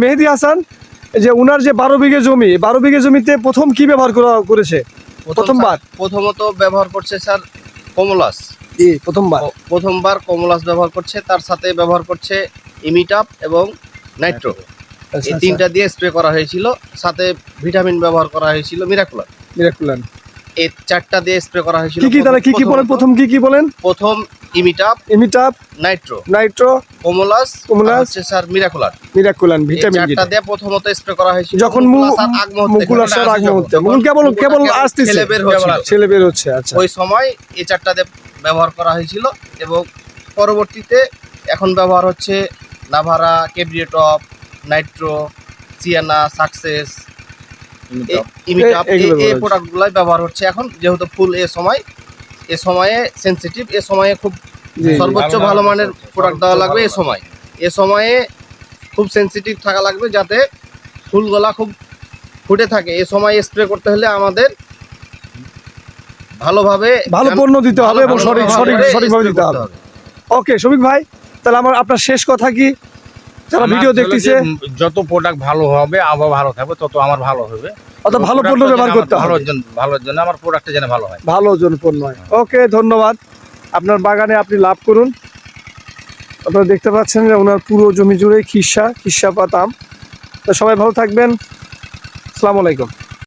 মেহেদী হাসান, যে উনার যে 12 বিঘে জমি, 12 বিঘে জমিতে প্রথম কি ব্যবহার করেছে? প্রথমবার প্রথমত ব্যবহার করছে স্যার কমলাস। প্রথমবার কমলাস ব্যবহার করছে, তার সাথে ব্যবহার করছে ইমিটাপ এবং নাইট্রো। এই তিনটা দিয়ে স্প্রে করা হয়েছিল, সাথে ভিটামিন ব্যবহার করা হয়েছিল মিরাকুলার। এই চারটা দিয়ে স্প্রে করা হয়েছিল। কি তাহলে কি বলেন? প্রথম কি বলেন? প্রথম ইমিটাপ, নাইট্রো, কমলাস হচ্ছে স্যার মিরাকুলার ভিটামিন। চারটা দিয়ে প্রথমত স্প্রে করা হয়েছিল যখন মুকুল আসার আগ মুহূর্তে, মুকুল কেবল আসছে, ছেলে বের হচ্ছে। আচ্ছা, ওই সময় এই চারটা দিয়ে ব্যবহার করা হয়েছিল এবং পরবর্তীতে এখন ব্যবহার হচ্ছে নাভারা, কেব্রিয়েটপ, নাইট্রো, সিয়ানা, সাকসেস, ইমিটাপ, এই প্রোডাক্টগুলাই ব্যবহার হচ্ছে এখন। যেহেতু ফুল এ সময়ে সেনসিটিভ, এ সময়ে খুব সর্বোচ্চ ভালো মানের প্রোডাক্ট দেওয়া লাগবে। এ সময়ে খুব সেনসিটিভ থাকা লাগবে যাতে ফুলগুলা খুব ফুটে থাকে। এ সময় স্প্রে করতে হলে আমাদের ভালো পণ্য দিতে হবে এবং সঠিকভাবে দিতে হবে। ওকে শফিক ভাই, তাহলে আপনার শেষ কথা কি? যারা ভিডিও দেখতেছে, যত প্রোডাক্ট ভালো হবে, আবহাওয়া ভালো থাকবে, তত আমার ভালো হবে। অর্থাৎ ভালো পণ্য ব্যবহার করতে হবে, ভালোর জন্য আমার প্রোডাক্টটা যেন ভালো হয়, ভালো জন পণ্য হয়। ওকে, ধন্যবাদ। আপনার বাগানে আপনি লাভ করুন। আপনারা দেখতে পাচ্ছেন যে ওনার পুরো জমি জুড়ে খিরসা পাতাম। তো সবাই ভালো থাকবেন। আসসালামু আলাইকুম।